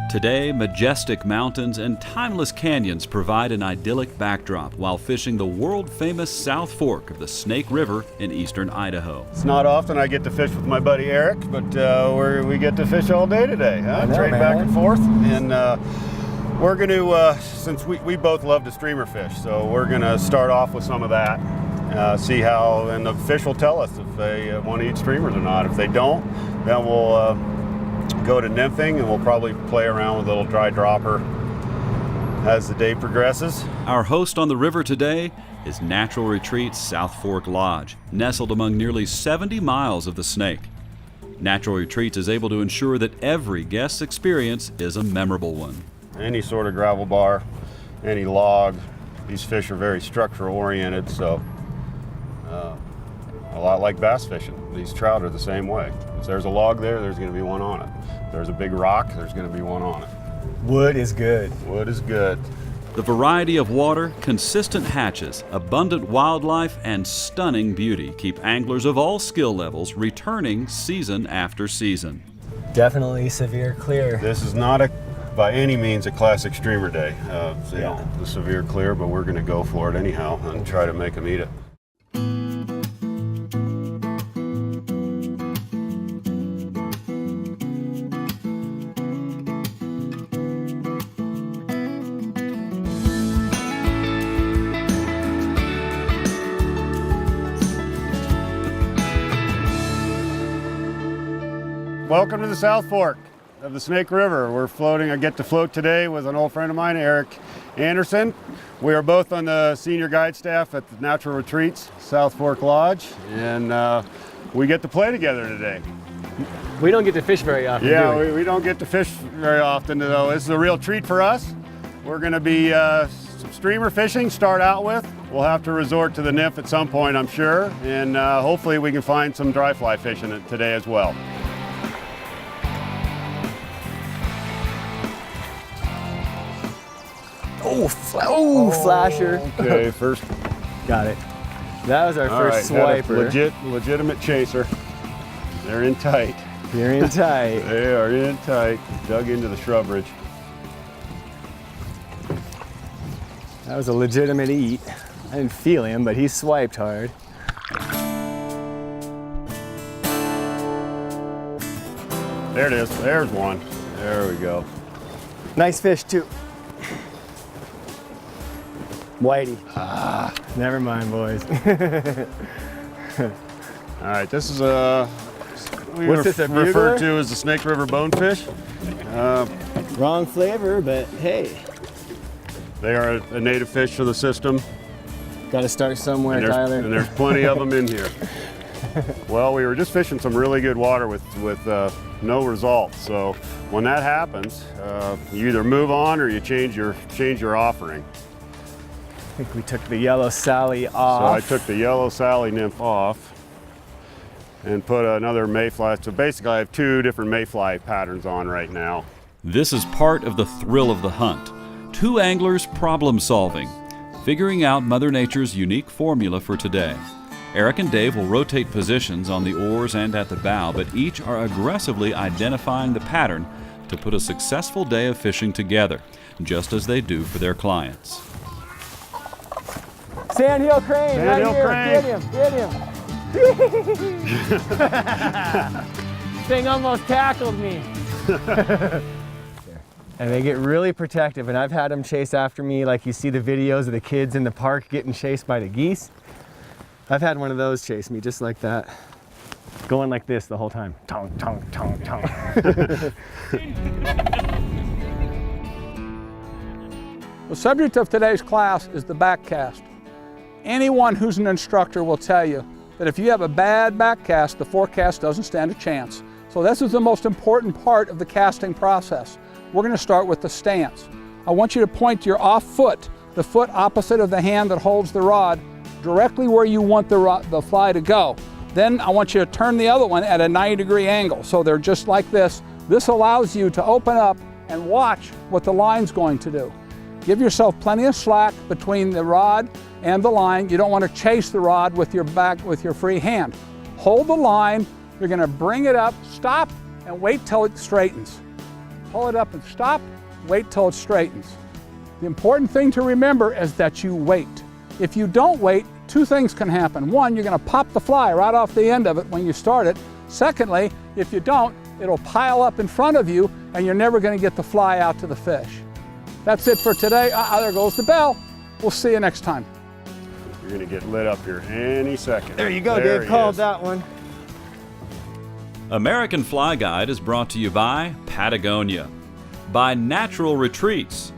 Today, majestic mountains and timeless canyons provide an idyllic backdrop while fishing the world-famous South Fork of the Snake River in eastern Idaho. It's not often I get to fish with my buddy Eric, but we get to fish all day today, huh? Trade back and forth. And we're going to, since we both love to streamer fish, so we're going to start off with some of that. See how, and the fish will tell us if they want to eat streamers or not. If they don't, then we'll go to nymphing, and we'll probably play around with a little dry dropper as the day progresses. Our host on the river today is Natural Retreats South Fork Lodge, nestled among nearly 70 miles of the Snake. Natural Retreats is able to ensure that every guest's experience is a memorable one. Any sort of gravel bar, any log, these fish are very structural oriented, so a lot like bass fishing. These trout are the same way. If there's a log there, there's going to be one on it. If there's a big rock, there's going to be one on it. Wood is good. Wood is good. The variety of water, consistent hatches, abundant wildlife, and stunning beauty keep anglers of all skill levels returning season after season. Definitely severe clear. This is not by any means a classic streamer day. The severe clear, but we're going to go for it anyhow and try to make them eat it. Welcome to the South Fork of the Snake River. We're floating, I get to float today with an old friend of mine, Eric Anderson. We are both on the senior guide staff at the Natural Retreats South Fork Lodge, and we get to play together today. We don't get to fish very often, Yeah, do we? we don't get to fish very often, though. This is a real treat for us. We're going to be some streamer fishing, start out with. We'll have to resort to the nymph at some point, I'm sure, and hopefully we can find some dry fly fishing today as well. Flasher. Okay, first. Got it. That was our first had a swiper. legitimate chaser. They're in tight. You're in tight. They are in tight. Dug into the shrub ridge. That was a legitimate eat. I didn't feel him, but he swiped hard. There it is. There's one. There we go. Nice fish, too. Whitey. Never mind, boys. All right, this is What's this, a referred bugler? to as the Snake River bonefish. Wrong flavor, but hey. They are a native fish to the system. Got to start somewhere, and Tyler. there's plenty of them in here. Well, we were just fishing some really good water with no results. So when that happens, you either move on or you change your offering. I think we took the yellow Sally off. So I took the yellow Sally nymph off and put another mayfly. So basically I have two different mayfly patterns on right now. This is part of the thrill of the hunt. Two anglers problem solving, figuring out Mother Nature's unique formula for today. Eric and Dave will rotate positions on the oars and at the bow, but each are aggressively identifying the pattern to put a successful day of fishing together, just as they do for their clients. Sandhill crane, Sandhill right here. crane. Get him. Thing almost tackled me. And they get really protective, and I've had them chase after me like you see the videos of the kids in the park getting chased by the geese. I've had one of those chase me just like that, going like this the whole time. Tong, tong, tong, tong. The subject of today's class is the back cast. Anyone who's an instructor will tell you that if you have a bad back cast, the forecast doesn't stand a chance. So this is the most important part of the casting process. We're going to start with the stance. I want you to point your off foot, the foot opposite of the hand that holds the rod, directly where you want the fly to go. Then I want you to turn the other one at a 90-degree angle, so they're just like this. This allows you to open up and watch what the line's going to do. Give yourself plenty of slack between the rod and the line. You don't want to chase the rod with your free hand. Hold the line, You're going to bring it up, stop, and wait till it straightens. Pull it up and stop, wait till it straightens. The important thing to remember is that you wait. If you don't wait, two things can happen. One, you're going to pop the fly right off the end of it when you start it. Secondly, if you don't, it'll pile up in front of you and you're never going to get the fly out to the fish. That's it for today. There goes the bell. We'll see you next time. You're going to get lit up here any second. There you go, There Dave he called is. that one. American Fly Guide is brought to you by Patagonia, by Natural Retreats,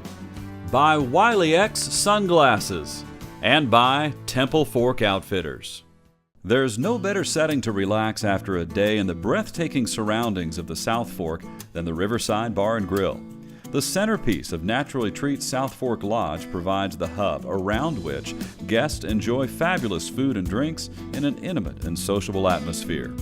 by Wiley X Sunglasses, and by Temple Fork Outfitters. There's no better setting to relax after a day in the breathtaking surroundings of the South Fork than the Riverside Bar and Grill. The centerpiece of Natural Retreats South Fork Lodge provides the hub around which guests enjoy fabulous food and drinks in an intimate and sociable atmosphere.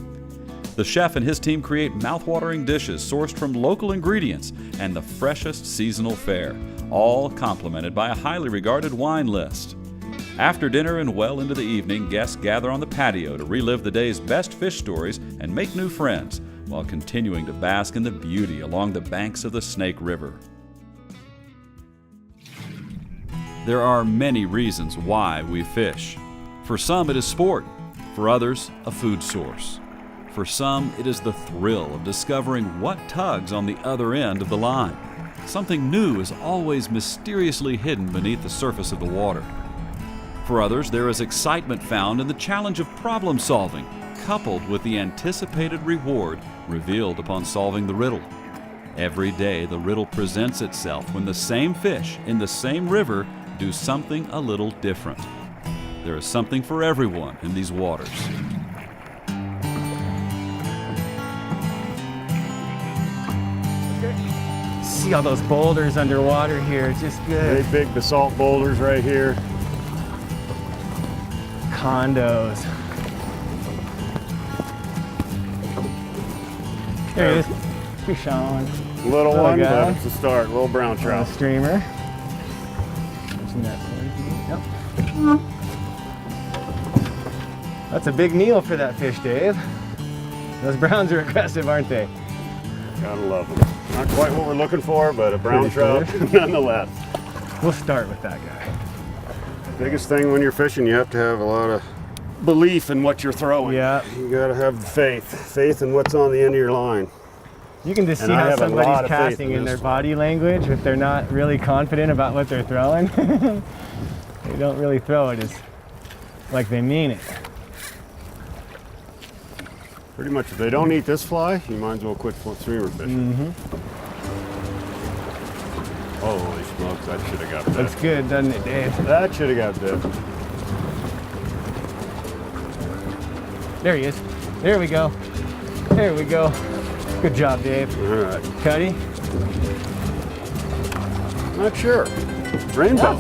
The chef and his team create mouthwatering dishes sourced from local ingredients and the freshest seasonal fare, all complemented by a highly regarded wine list. After dinner and well into the evening, guests gather on the patio to relive the day's best fish stories and make new friends, while continuing to bask in the beauty along the banks of the Snake River. There are many reasons why we fish. For some, it is sport. For others, a food source. For some, it is the thrill of discovering what tugs on the other end of the line. Something new is always mysteriously hidden beneath the surface of the water. For others, there is excitement found in the challenge of problem solving, coupled with the anticipated reward revealed upon solving the riddle. Every day, the riddle presents itself when the same fish in the same river do something a little different. There is something for everyone in these waters. See all those boulders underwater here, just good. Great big basalt boulders right here. Condos. There he is. Fish on. Little Little one, guy. but it's a start. Little brown On a trout. streamer. Catching that 40 feet. Yep. That's a big meal for that fish, Dave. Those browns are aggressive, aren't they? Gotta love them. Not quite what we're looking for, but a brown Pretty trout fish. nonetheless. We'll start with that guy. Biggest thing when you're fishing, you have to have a lot of belief in what you're throwing. Yeah. You gotta have faith in what's on the end of your line. You can just see And I how have a lot somebody's of faith casting in in their this. body language if they're not really confident about what they're throwing. They don't really throw it as like they mean it. Pretty much, if they don't eat this fly, you might as well quit streamer fishing. Holy smokes, that should have got bit. Looks good, doesn't it, Dave? That should have got bit. There he is. There we go. There we go. Good job, Dave. All right. Cuddy? Not sure. Rainbow.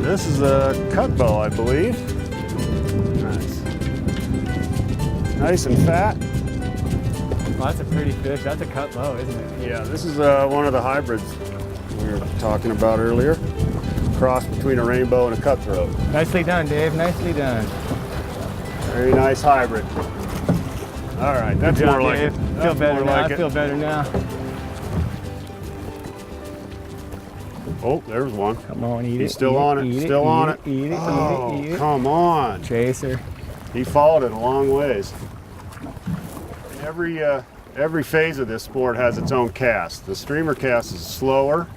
This is a cut bow, I believe. Nice. Nice and fat. Well, that's a pretty fish. That's a cut low, isn't it? Yeah, this is one of the hybrids we were talking about earlier. Cross between a rainbow and a cutthroat. Nicely done, Dave. Nicely done. Very nice hybrid. All right, that's Good job, more like Dave. it. Feel That's better more now. like I feel it. better now. Oh, there's one. Come on, eat it. He's still eat on it. Eat Still eat on it. it. Eat it. Oh, Eat it. Eat it. come on. Chaser. He followed it a long ways. Every phase of this sport has its own cast. The streamer cast is slower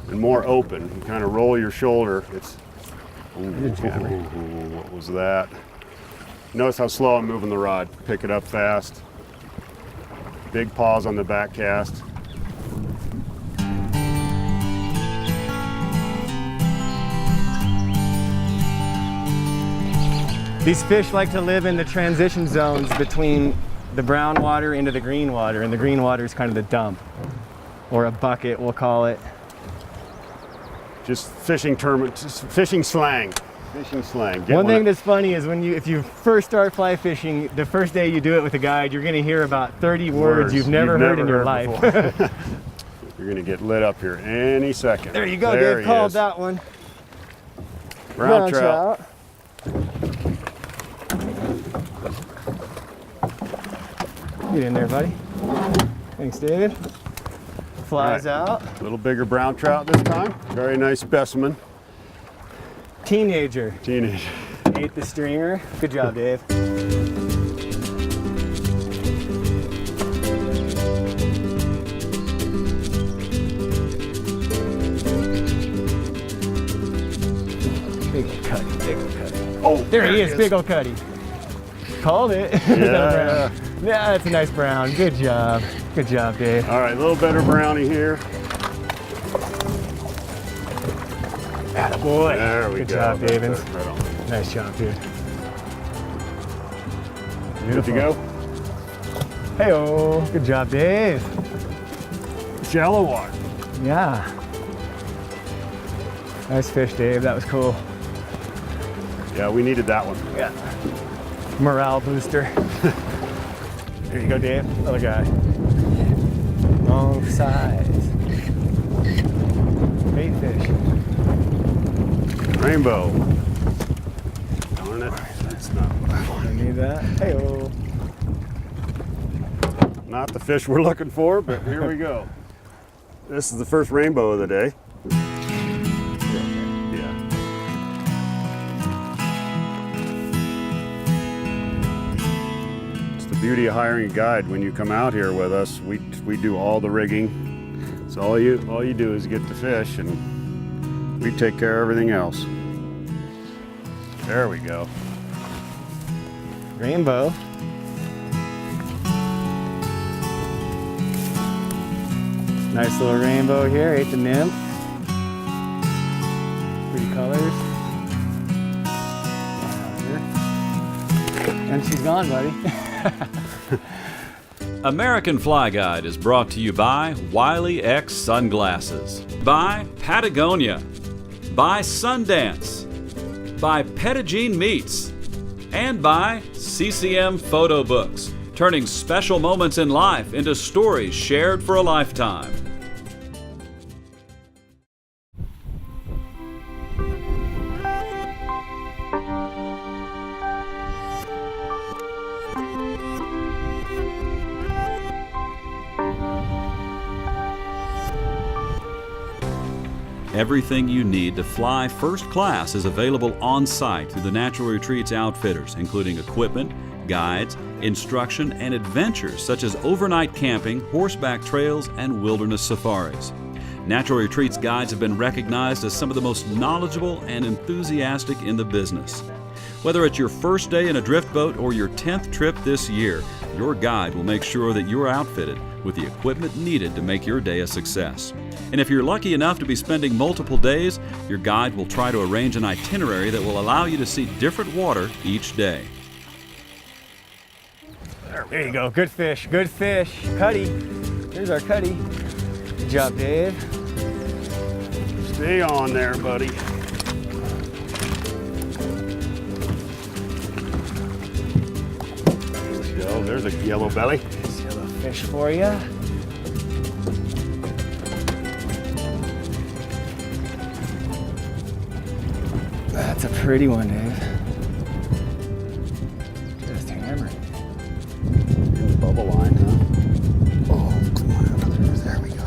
and more open. You kind of roll your shoulder. It's what was that? Notice how slow I'm moving the rod. Pick it up fast. Big pause on the back cast. These fish like to live in the transition zones between the brown water into the green water, and the green water is kind of the dump, or a bucket, we'll call it. Just fishing slang. Fishing slang. Get One thing of- that's funny is if you first start fly fishing, the first day you do it with a guide, you're going to hear about 30 words you've never heard in your life. before. You're gonna get lit up here any second. There you go, There Dave he called is. that one. Brown trout. Get in there, buddy. Thanks, David. Flies out. A little bigger brown trout this time. Very nice specimen. Teenager. Teenage. Ate the streamer. Good job, Dave. Big old cutty, big old cutty. Oh, There he is, big old cutty. Called it. Is that a Yeah. brown? Yeah, that's a nice brown. Good job. Good job, Dave. All right, a little better brownie here. Attaboy. There we Good go. job, That's David. it, right on. Nice job, dude. Good to go. Hey-oh. Good job, Dave. Shallow water. Yeah. Nice fish, Dave. That was cool. Yeah, we needed that one. Yeah. Morale booster. There you go, Dave. Other guy. Long size. Bait fish. Rainbow. Darn it. That's not I need that. Hey-oh. Not the fish we're looking for, but here we go. This is the first rainbow of the day. Yeah. It's the beauty of hiring a guide. When you come out here with us, we do all the rigging. So all you do is get the fish, and we take care of everything else. There we go. Rainbow. Nice little rainbow here. Ate the nymph. Pretty colors. And she's gone, buddy. American Fly Guide is brought to you by Wiley X Sunglasses, by Patagonia, by Sundance, by Pettigene Meats, and by CCM Photo Books, turning special moments in life into stories shared for a lifetime. Everything you need to fly first class is available on site through the Natural Retreats Outfitters, including equipment, guides, instruction, and adventures such as overnight camping, horseback trails, and wilderness safaris. Natural Retreats guides have been recognized as some of the most knowledgeable and enthusiastic in the business. Whether it's your first day in a drift boat or your 10th trip this year, your guide will make sure that you're outfitted with the equipment needed to make your day a success. And if you're lucky enough to be spending multiple days, your guide will try to arrange an itinerary that will allow you to see different water each day. There you go. Good fish. Good fish. Cutty. Here's our cutty. Good job, Dave. Stay on there, buddy. There we go. There's a yellow belly. Nice yellow fish for you. That's a pretty one, Dave. Just hammering. In the bubble line, huh? Oh, come on. There we go.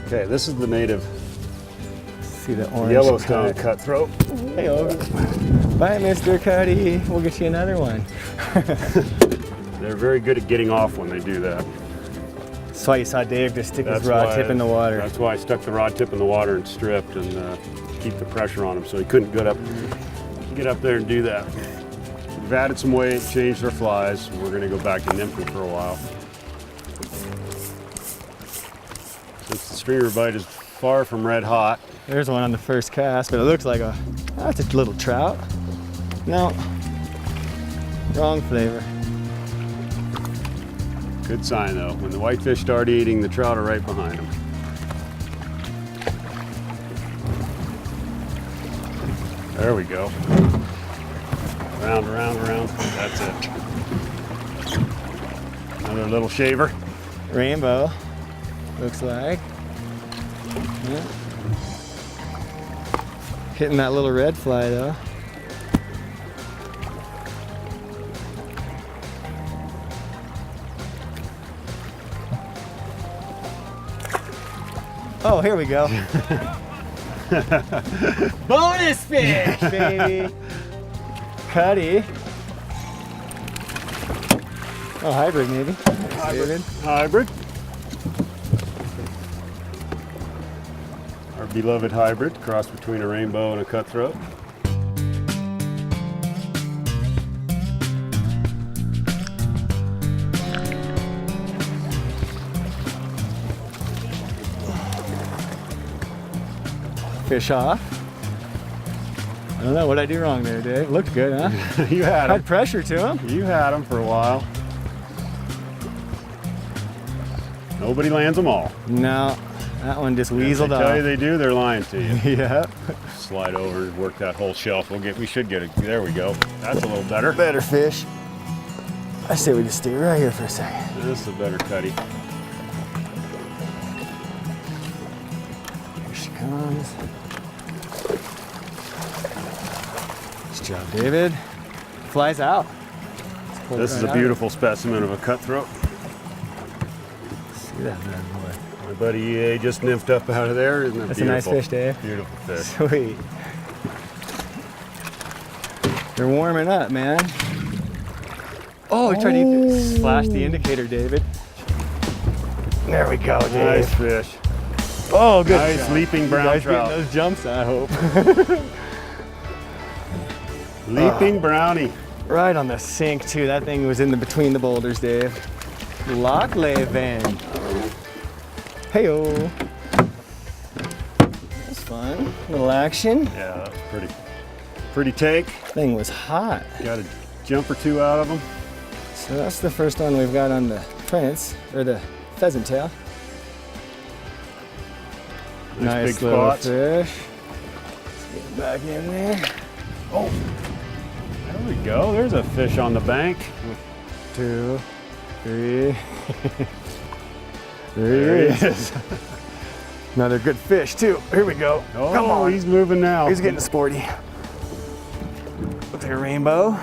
Okay, this is the native See the orange Yellowstone cut. cutthroat. Hey, over. Bye, Mr. Cuddy. We'll get you another one. They're very good at getting off when they do that. That's why you saw Dave just stick his rod tip in the water. That's why I stuck the rod tip in the water and stripped and keep the pressure on him so he couldn't get up there and do that. We've added some weight, changed our flies. We're going to go back to nymphing for a while. Since the streamer bite is far from red hot. There's one on the first cast, but it looks like that's a little trout. No, wrong flavor. Good sign though. When the whitefish start eating, the trout are right behind them. There we go. Round, around, around. That's it. Another little shaver. Rainbow, looks like. Yeah. Hitting that little red fly though. Oh, here we go. Bonus fish, baby. Cuddy. Oh, hybrid maybe. Thanks, David. Hybrid. Our beloved hybrid, cross between a rainbow and a cutthroat. Fish off. I don't know what I do wrong there, Dave. Looked good, huh? You had Had him. pressure to him. You had him for a while. Nobody lands them all. No, that one just If they weaseled tell you off. they do, they're lying to you. Yeah. Slide over and work that whole shelf. We should get it. There we go. That's a little better. Better fish. I say we just stay right here for a second. This is a better cutty. Here she comes. Nice job, David. Flies out. Let's pull it This is right a out. beautiful specimen of a cutthroat. See that bad boy. My buddy EA just nymphed up out of there. Isn't that That's a nice beautiful? fish, Dave. Beautiful fish. Sweet. They're warming up, man. Oh, he tried to flash the indicator, David. There we go, Dave. Nice fish. Oh, good. Nice shot. leaping You brown guys getting trout. those jumps, I hope. Leaping brownie. Right on the sink, too. That thing was in between the boulders, Dave. Lochleven. Hey-o. That's fun. Little action. Yeah, that's pretty take. Thing was hot. Got a jump or two out of them. So that's the first one we've got on the prince, or the pheasant tail. Nice big little spots. fish. Let's get back in there. There we go. There's a fish on the bank. 2, 3. There he is. Another good fish too. Here we go. Oh, Come on. he's moving now. He's getting sporty. Looks like a rainbow.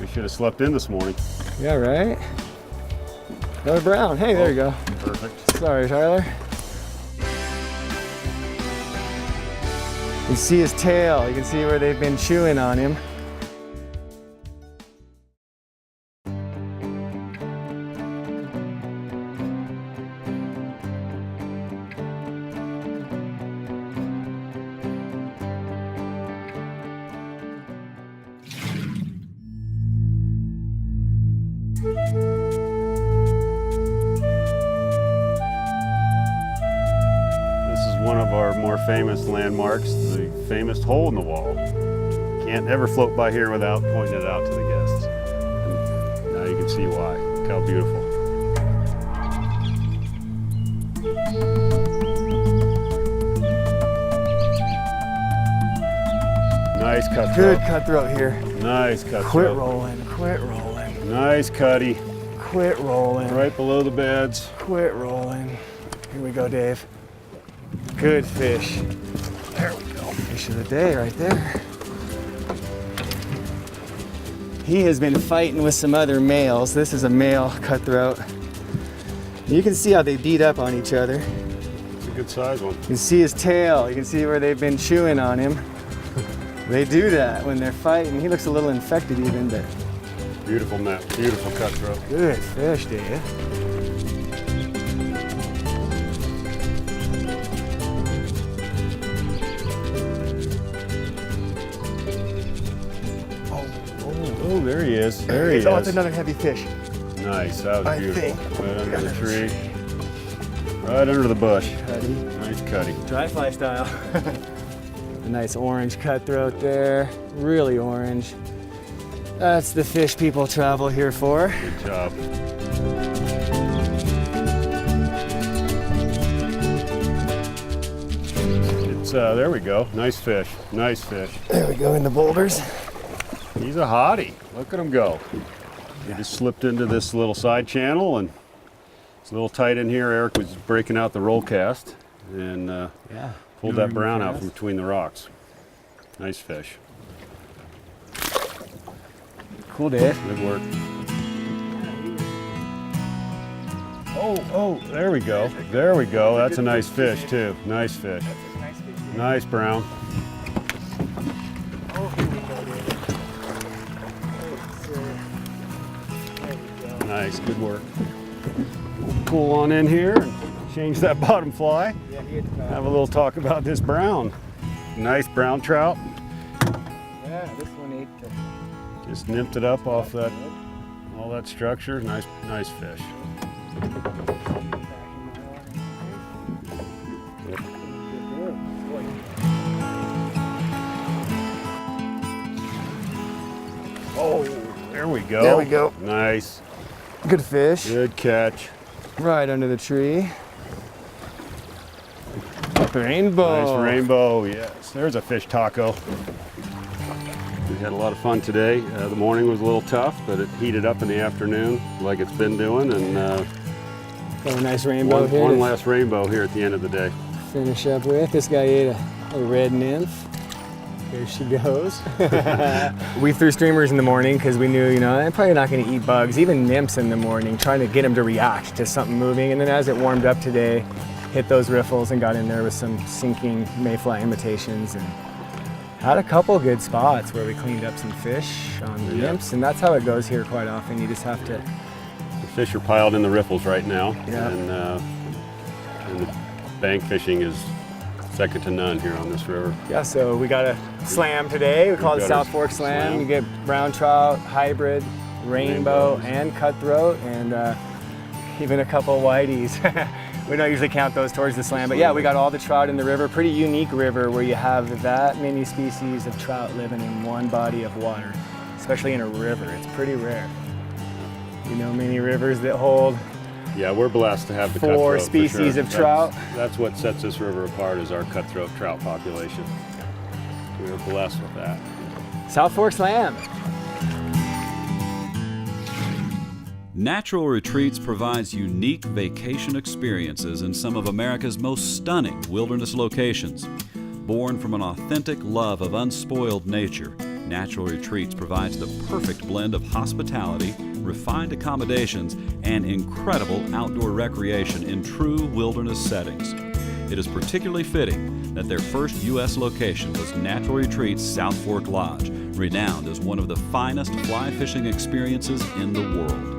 We should have slept in this morning. Yeah, right? Another brown. Hey, there you go. Perfect. Sorry, Tyler. You can see his tail. You can see where they've been chewing on him. This is one of our more famous landmarks, the famous hole in the wall. Can't ever float by here without pointing it out to the guests. And now you can see why. Look how beautiful. Nice cutthroat. Good cutthroat here. Nice cutthroat. Quit rolling. Quit rolling. Nice cutty. Quit rolling. Right below the beds. Quit rolling. Here we go, Dave. Good fish. There we go. Fish of the day right there. He has been fighting with some other males. This is a male cutthroat. You can see how they beat up on each other. It's a good size one. You can see his tail. You can see where they've been chewing on him. They do that when they're fighting. He looks a little infected even, but Beautiful net. Beautiful cutthroat. good fish, Dave. Oh, there he is. There he is. Oh, it's another heavy fish. Nice. That was I beautiful. think. Right under the tree. Right under the bush. Cutty. Nice cutty. Dry fly style. A nice orange cutthroat there. Really orange. That's the fish people travel here for. Good job. It's there we go. Nice fish. Nice fish. There we go in the boulders. He's a hottie. Look at him go. He just slipped into this little side channel and it's a little tight in here. Eric was breaking out the roll cast and Yeah. pulled that brown out from between the rocks. Nice fish. Cool, Dave. Good work. Oh, there we go. There we go. That's a nice fish too. Nice fish. Nice brown. Nice, good work. Pull on in here and change that bottom fly. Have a little talk about this brown. Nice brown trout. Yeah, this one ate Just nipped it up off that, all that structure. Nice, nice fish. Oh, there we go. There we go. Nice. good fish. Good catch. Right under the tree. Rainbow. Nice rainbow, yes. There's a fish taco. We had a lot of fun today. The morning was a little tough, but it heated up in the afternoon like it's been doing. And Got a nice rainbow here. one to last rainbow here at the end of the day. finish up with. This guy ate a red nymph. There she goes. We threw streamers in the morning because we knew, I'm probably not going to eat bugs, even nymphs in the morning, trying to get them to react to something moving. And then as it warmed up today, hit those riffles and got in there with some sinking mayfly imitations and had a couple good spots where we cleaned up some fish on the nymphs. And that's how it goes here quite often. You just have to. The fish are piled in the riffles right now. Yeah. And the bank fishing is second to none here on this river. Yeah, so we got a slam today. We call it got South our Fork Slam. slam. You get brown trout, hybrid, rainbow, Rainbows. and cutthroat, and even a couple whiteys. We don't usually count those towards the slam, but yeah, we got all the trout in the river. Pretty unique river where you have that many species of trout living in one body of water, especially in a river. It's pretty rare. You know, many rivers that hold Yeah, we're blessed to have the 4 cutthroat, for species sure. of trout. That's what sets this river apart, is our cutthroat trout population. We're blessed with that. South Fork Slam. Natural Retreats provides unique vacation experiences in some of America's most stunning wilderness locations. Born from an authentic love of unspoiled nature, Natural Retreats provides the perfect blend of hospitality, refined accommodations, and incredible outdoor recreation in true wilderness settings. It is particularly fitting that their first U.S. location was Natural Retreats South Fork Lodge, renowned as one of the finest fly fishing experiences in the world.